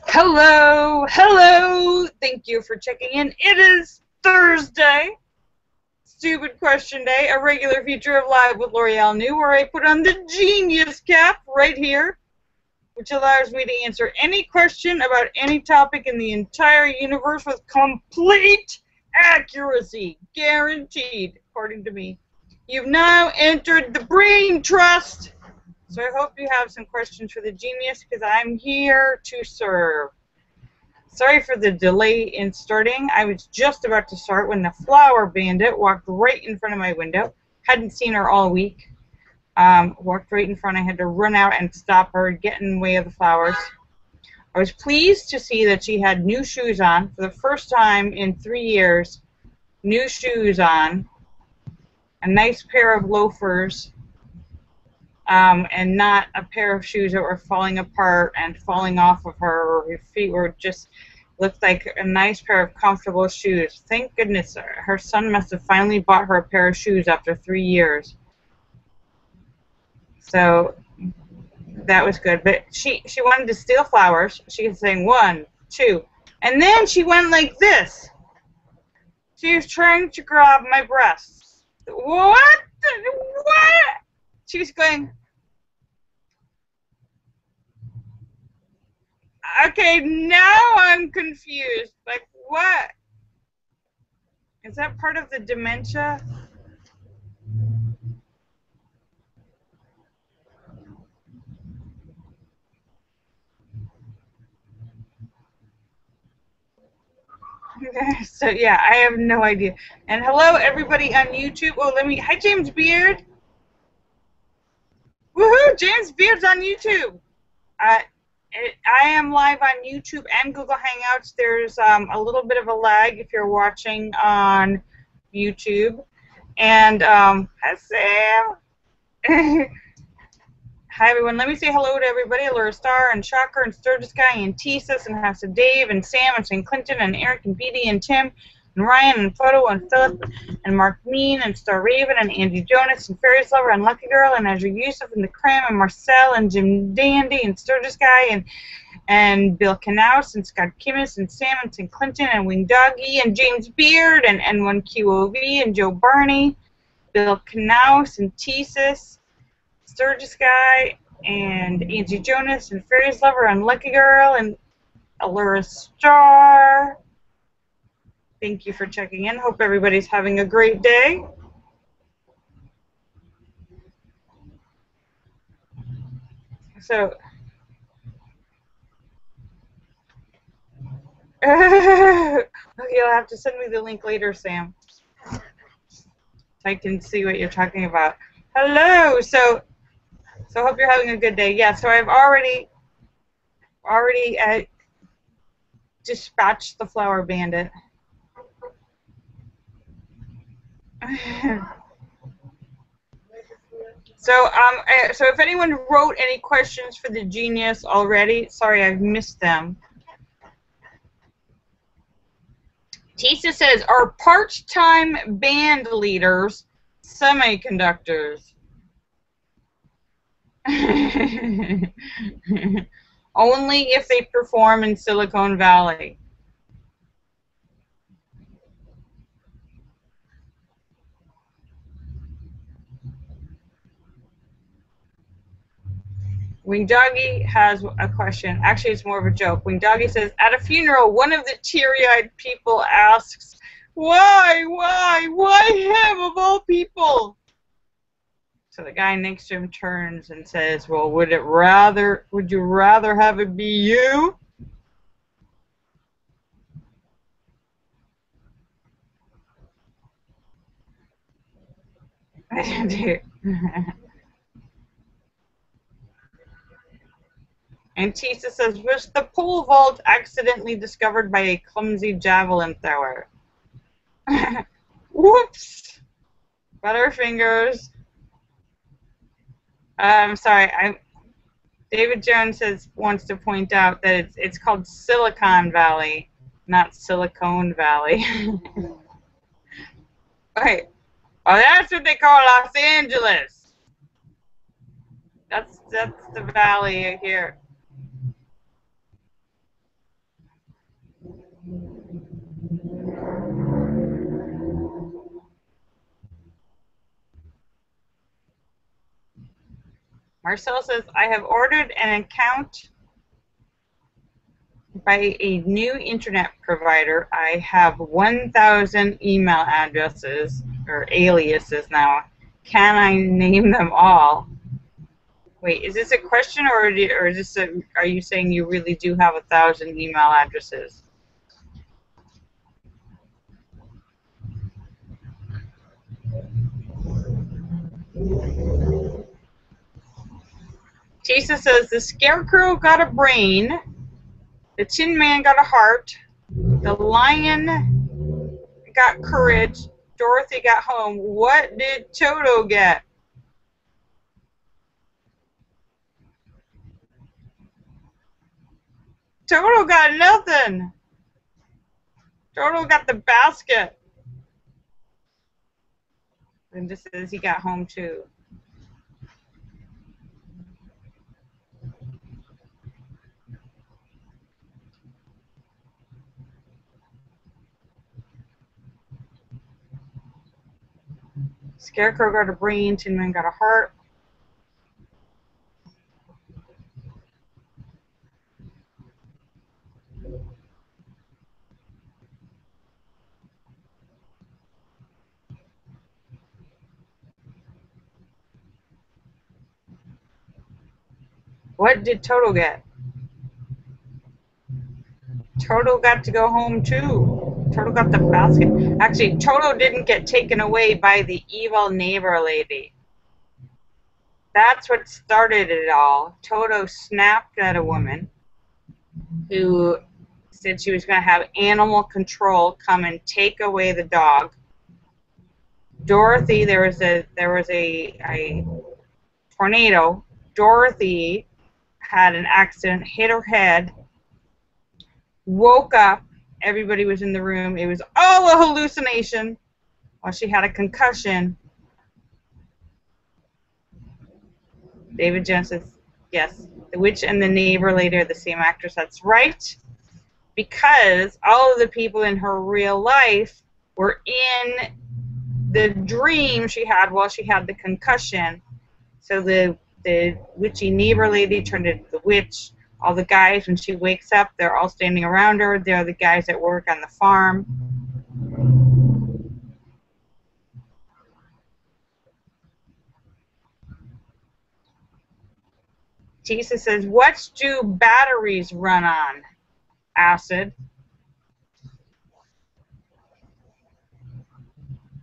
Hello, hello. Thank you for checking in. It is Thursday, Stupid Question Day, a regular feature of Live with Lorielle New, where I put on the genius cap right here, which allows me to answer any question about any topic in the entire universe with complete accuracy, guaranteed, according to me. You've now entered the brain trust. So I hope you have some questions for the genius, because I'm here to serve. Sorry for the delay in starting. I was just about to start when the flower bandit walked right in front of my window. Hadn't seen her all week. Walked right in front. I had to run out and stop her, get in the way of the flowers. I was pleased to see that she had new shoes on for the first time in 3 years. New shoes on. A nice pair of loafers. And not a pair of shoes that were falling apart and falling off of her, or her feet were just looked like a nice pair of comfortable shoes. Thank goodness her son must have finally bought her a pair of shoes after 3 years. So that was good. But she wanted to steal flowers. She was saying 1, 2, and then she went like this. She was trying to grab my breasts. What? She was going. Okay, now I'm confused. Like, what? Is that part of the dementia? So, yeah, I have no idea. And hello, everybody on YouTube. Oh, hi, James Beard. Woohoo, James Beard's on YouTube. I am live on YouTube and Google Hangouts. There's a little bit of a lag if you're watching on YouTube. And, hi, Sam. Hi, everyone. Let me say hello to everybody. Laura Star and Shocker and Sturgis Guy and Tesis and House of Dave and Sam and St. Clinton and Eric and Petey and Tim and Ryan and Photo and Philip and Mark Mean and Star Raven and Andy Jonas and Fairies Lover and Lucky Girl and Azure Yusuf and The Cram and Marcel and Jim Dandy and Sturgis Guy and Bill Knaus and Scott Kimmis and Sam and St. Clinton and Wing Doggy and James Beard and N1QOV and Joe Barney, Bill Knaus and Tesis, Sturgis Guy, and Angie Jonas, and Fairies Lover, and Lucky Girl, and Allura Star. Thank you for checking in. Hope everybody's having a great day. So, okay, you'll have to send me the link later, Sam, so I can see what you're talking about. Hello. So hope you're having a good day. Yeah, so I've already dispatched the flower bandit. So if anyone wrote any questions for the genius already, sorry, I've missed them. Tisa says, are part-time band leaders semiconductors? Only if they perform in Silicon Valley. Wing Doggy has a question. Actually, it's more of a joke. Wing Doggy says, at a funeral, one of the teary-eyed people asks, why him of all people? So the guy next to him turns and says, well, would you rather have it be you? And Tisa says, was the pole vault accidentally discovered by a clumsy javelin thrower? Whoops! Butterfingers. I'm sorry. David Jones wants to point out that it's called Silicon Valley, not Silicon Valley. Right. Oh, that's what they call Los Angeles. That's the valley here. Marcel says, I have ordered an account by a new internet provider. I have 1,000 email addresses or aliases now. Can I name them all? Wait, is this a question or is this are you saying you really do have 1,000 email addresses? Tisa says the Scarecrow got a brain, the Tin Man got a heart, the Lion got courage, Dorothy got home. What did Toto get? Toto got nothing. Toto got the basket. And just says he got home too. Scarecrow got a brain, Tin Man got a heart. What did Toto get? Toto got to go home too. Toto got the basket. Actually, Toto didn't get taken away by the evil neighbor lady. That's what started it all. Toto snapped at a woman who said she was going to have animal control come and take away the dog. Dorothy, there was a tornado. Dorothy had an accident, hit her head, woke up. Everybody was in the room. It was all a hallucination. While she had a concussion. David Jones says, yes, the witch and the neighbor lady are the same actress. That's right. Because all of the people in her real life were in the dream she had while she had the concussion. So the witchy neighbor lady turned into the witch. All the guys, when she wakes up, they're all standing around her. They're the guys that work on the farm. Tisa says, what do batteries run on? Acid.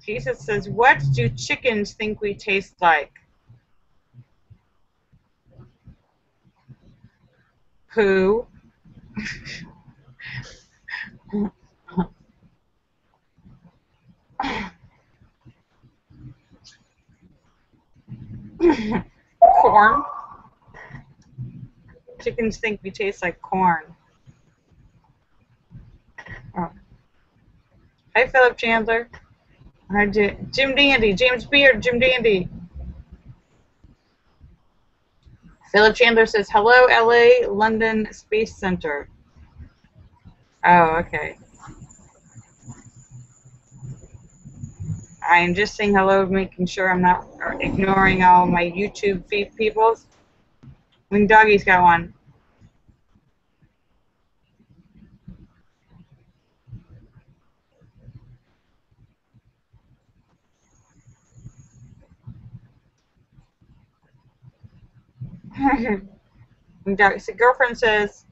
Tisa says, what do chickens think we taste like? Poo. Corn. Chickens think we taste like corn. Oh. Hi, Philip Chandler. Hi, Jim Dandy. James Beard. Jim Dandy. Philip Chandler says, hello, LA, London Space Center. Oh, okay. I'm just saying hello, making sure I'm not ignoring all my YouTube feed peoples. Wing Doggy's got one. Wing Doggy. So girlfriend says,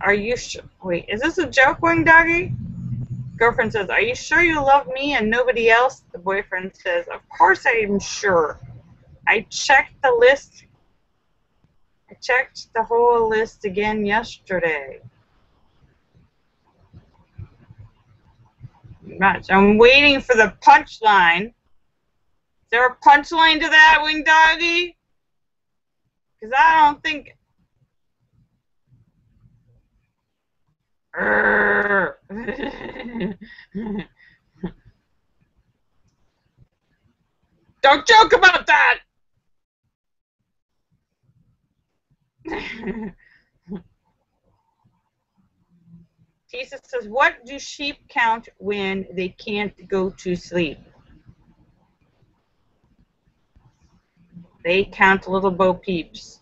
are you wait, is this a joke, Wing Doggy? Girlfriend says, are you sure you love me and nobody else? The boyfriend says, of course I am sure. I checked the list. I checked the whole list again yesterday. I'm waiting for the punchline. Is there a punchline to that, Wing Doggy? Because I don't think... Don't joke about that! Tisa says, what do sheep count when they can't go to sleep? They count little Bo Peeps.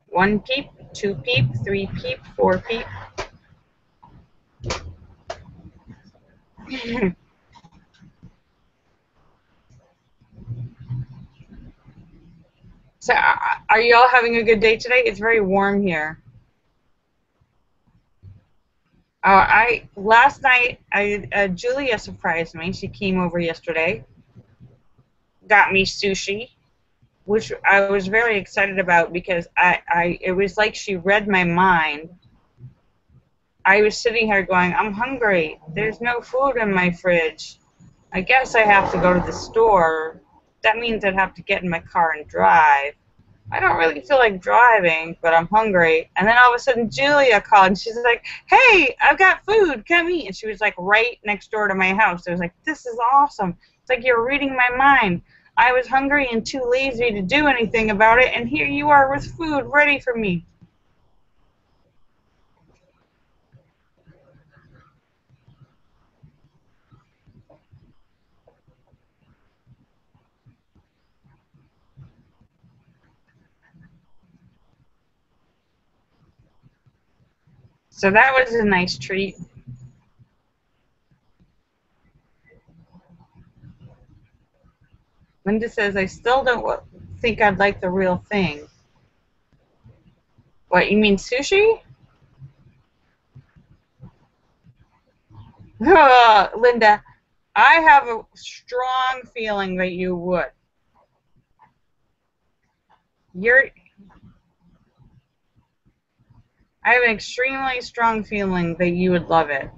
One peep, two peep, three peep, four peep. So, are you all having a good day today? It's very warm here. Last night, Julia surprised me. She came over yesterday, got me sushi, which I was very excited about because it was like she read my mind. I was sitting here going, I'm hungry. There's no food in my fridge. I guess I have to go to the store. That means I'd have to get in my car and drive. I don't really feel like driving, but I'm hungry. And then all of a sudden, Julia called, and she's like, hey, I've got food. Come eat. And she was like right next door to my house. I was like, this is awesome. It's like you're reading my mind. I was hungry and too lazy to do anything about it, and here you are with food ready for me. So that was a nice treat. Linda says, I still don't think I'd like the real thing. What, you mean sushi? Linda, I have a strong feeling that you would. I have an extremely strong feeling that you would love it.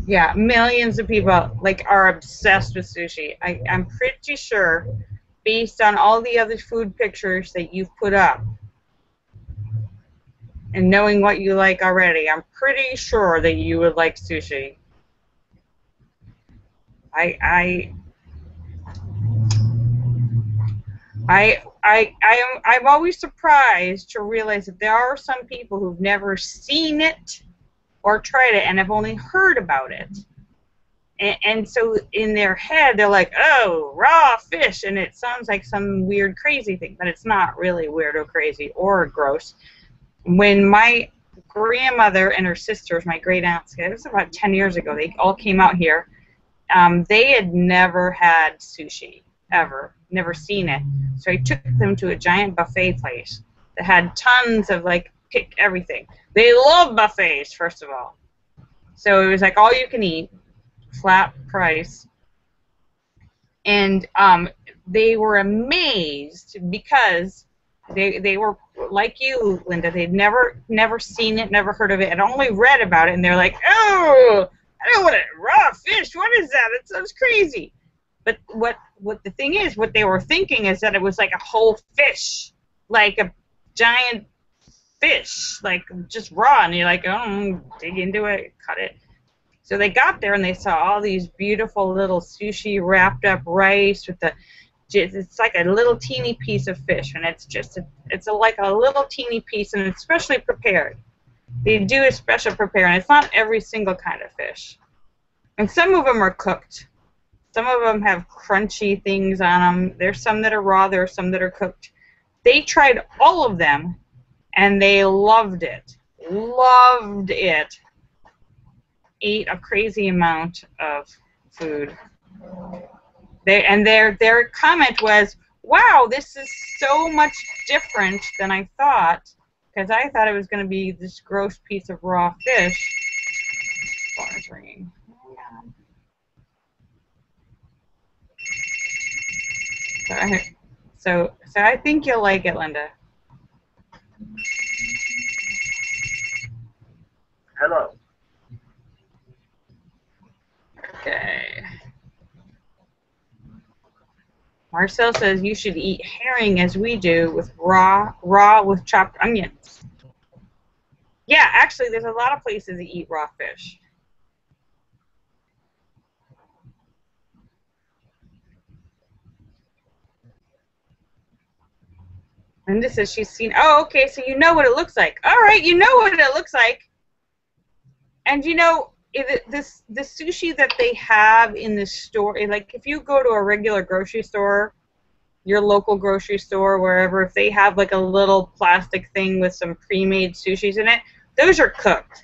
Yeah, millions of people like are obsessed with sushi. I'm pretty sure, based on all the other food pictures that you've put up, and knowing what you like already, I'm pretty sure that you would like sushi. I'm always surprised to realize that there are some people who've never seen it or tried it and have only heard about it. And so in their head, they're like, oh, raw fish, and it sounds like some weird, crazy thing, but it's not really weird or crazy or gross. When my grandmother and her sisters, my great aunts, it was about 10 years ago, they all came out here. They had never had sushi, ever, never seen it. So I took them to a giant buffet place that had tons of, like, pick everything. They love buffets, first of all. So it was like all you can eat, flat price. And they were amazed because they were like you, Linda. They'd never seen it, never heard of it, and only read about it. And they're like, oh, I don't want it. Raw fish. What is that? That sounds crazy. But what the thing is, what they were thinking is that it was like a whole fish, like a giant fish, like just raw. And you're like, oh, dig into it, cut it. So they got there and they saw all these beautiful little sushi wrapped up rice with it's like a little teeny piece of fish, and it's like a little teeny piece, and it's specially prepared. They do a special prepare, and it's not every single kind of fish. And some of them are cooked. Some of them have crunchy things on them. There's some that are raw. There are some that are cooked. They tried all of them, and they loved it. Loved it. Ate a crazy amount of food. Their comment was, wow, this is so much different than I thought, because I thought it was going to be this gross piece of raw fish. Phone's ringing. So I think you'll like it, Linda. Hello. Okay. Marcel says you should eat herring as we do, with raw with chopped onions. Yeah, actually, there's a lot of places that eat raw fish. Linda says she's seen. Oh, okay, so you know what it looks like. All right, you know what it looks like. And you know, the sushi that they have in the store, like if you go to a regular grocery store, your local grocery store, wherever, if they have like a little plastic thing with some pre-made sushis in it, those are cooked.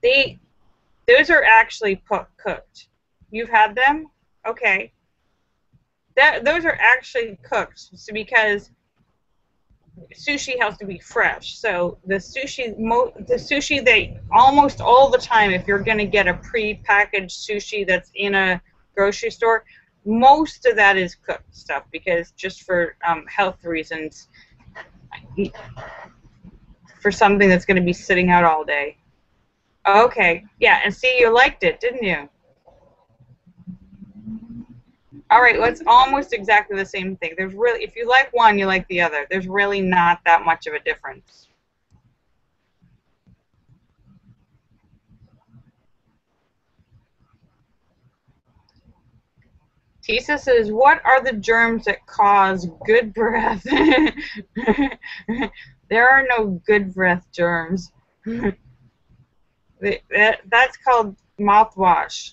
Those are actually cooked. You've had them? Okay. Those are actually cooked, so because sushi has to be fresh. So the sushi they almost all the time, if you're going to get a pre-packaged sushi that's in a grocery store, most of that is cooked stuff because just for health reasons, for something that's going to be sitting out all day. Okay, yeah, and see, you liked it, didn't you? All right, well, it's almost exactly the same thing. There's really, if you like one, you like the other. There's really not that much of a difference. Tisa says, what are the germs that cause good breath? There are no good breath germs. That's called mouthwash.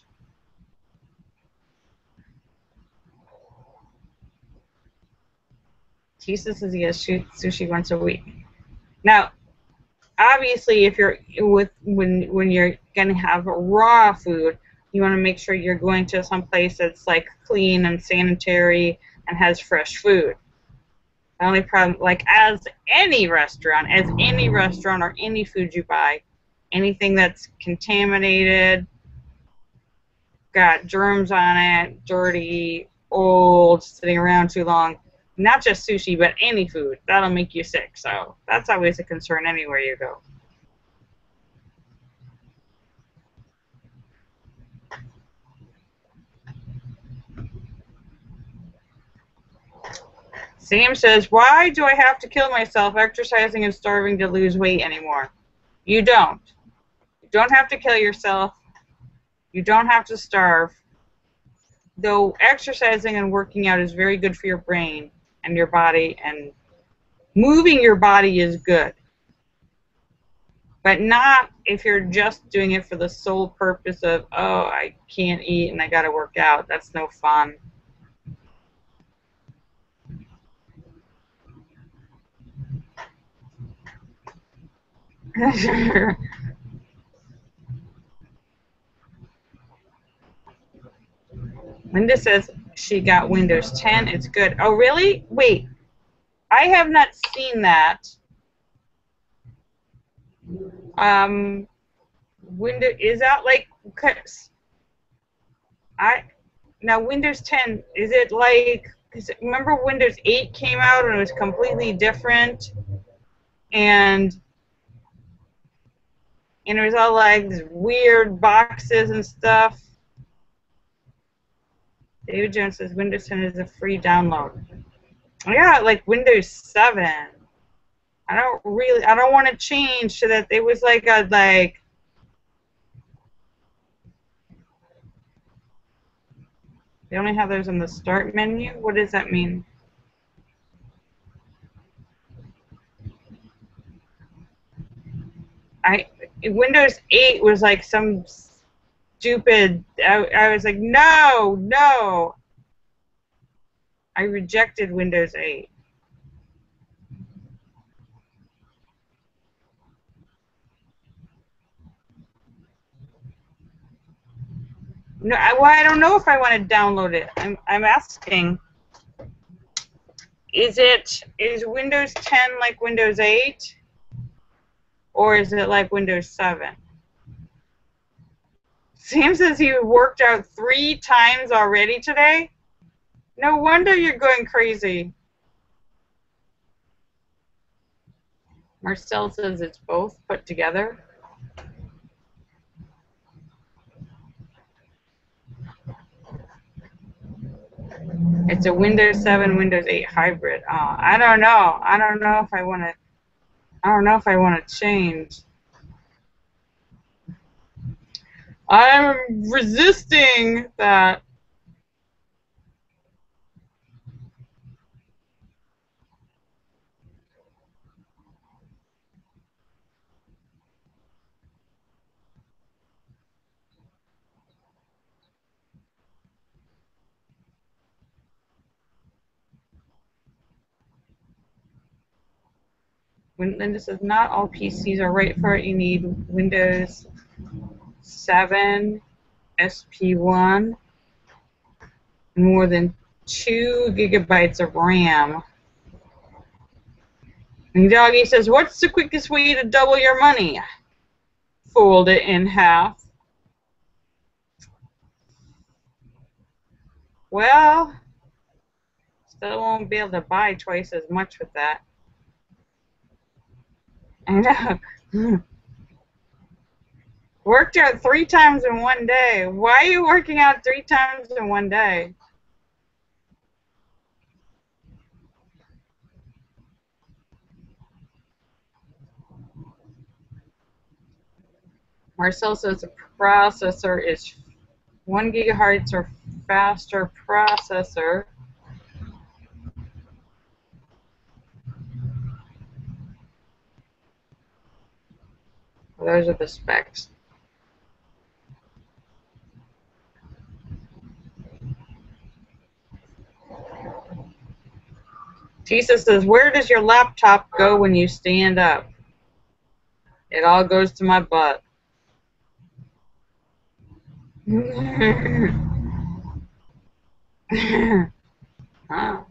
Tisa says he has sushi once a week. Now, obviously, if you're when you're gonna have raw food, you want to make sure you're going to some place that's like clean and sanitary and has fresh food. The only problem, like as any restaurant or any food you buy, anything that's contaminated, got germs on it, dirty, old, sitting around too long, not just sushi, but any food, that'll make you sick. So that's always a concern anywhere you go. Sam says, why do I have to kill myself exercising and starving to lose weight anymore? You don't. You don't have to kill yourself. You don't have to starve. Though exercising and working out is very good for your brain and your body, and moving your body is good. But not if you're just doing it for the sole purpose of, oh, I can't eat and I got to work out. That's no fun. Linda says she got Windows 10. It's good. Oh, really? Wait. I have not seen that. Windows is that like? Now Windows 10, is it like? Cause remember Windows 8 came out and it was completely different, and it was all like these weird boxes and stuff. David Jones says Windows 10 is a free download. Yeah, like Windows 7. I don't want to change to that. It was like they only have those in the start menu. What does that mean? Windows 8 was like some stupid. I was like, no. I rejected Windows 8. No, I don't know if I want to download it. I'm asking. Is Windows 10 like Windows 8, or is it like Windows 7? Sam says he worked out 3 times already today. No wonder you're going crazy. Marcel says it's both put together. It's a Windows 7, Windows 8 hybrid. I don't know. I don't know if I want to change. I'm resisting that. When Linda says not all PCs are right for it, you need Windows 7, SP1, more than 2 gigabytes of RAM. And Doggy says, what's the quickest way to double your money? Fold it in half. Well, still won't be able to buy twice as much with that. I know. Worked out 3 times in one day. Why are you working out 3 times in one day? Marcel says the processor is 1 gigahertz or faster processor. Well, those are the specs. Tisa says, where does your laptop go when you stand up? It all goes to my butt. Huh.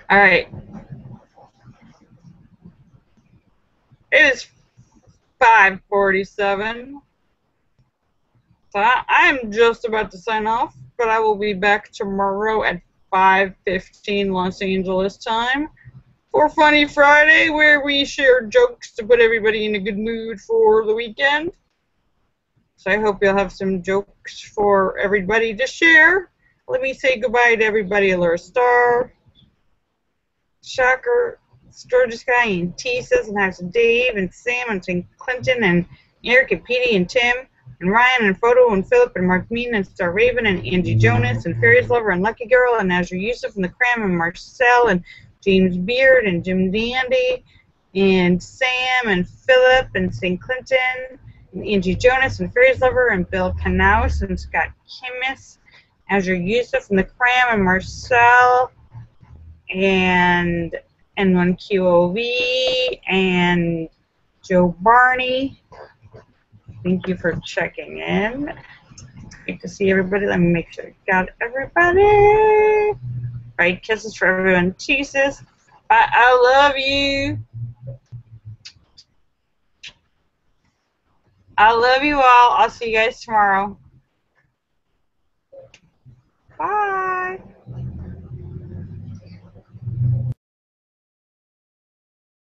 All right. It is 5:47. So I'm just about to sign off, but I will be back tomorrow at 5:15 Los Angeles time for Funny Friday, where we share jokes to put everybody in a good mood for the weekend. So I hope you'll have some jokes for everybody to share. Let me say goodbye to everybody. Laura Star, Shocker, Sturgis Guy, and T says, and has Dave and Sam and St. Clinton and Eric and Petey and Tim and Ryan and Photo and Philip and Mark Mean and Star Raven and Angie Jonas and Fairies Lover and Lucky Girl and Azure Yusuf and the Cram and Marcel and James Beard and Jim Dandy and Sam and Philip and St. Clinton and Angie Jonas and Fairies Lover and Bill Knaus and Scott Kimmis, Azure Yusuf and the Cram and Marcel and N1QOV and Joe Barney. Thank you for checking in. Great to see everybody. Let me make sure I got everybody. All right, kisses for everyone. Jesus, I love you. I love you all. I'll see you guys tomorrow. Bye.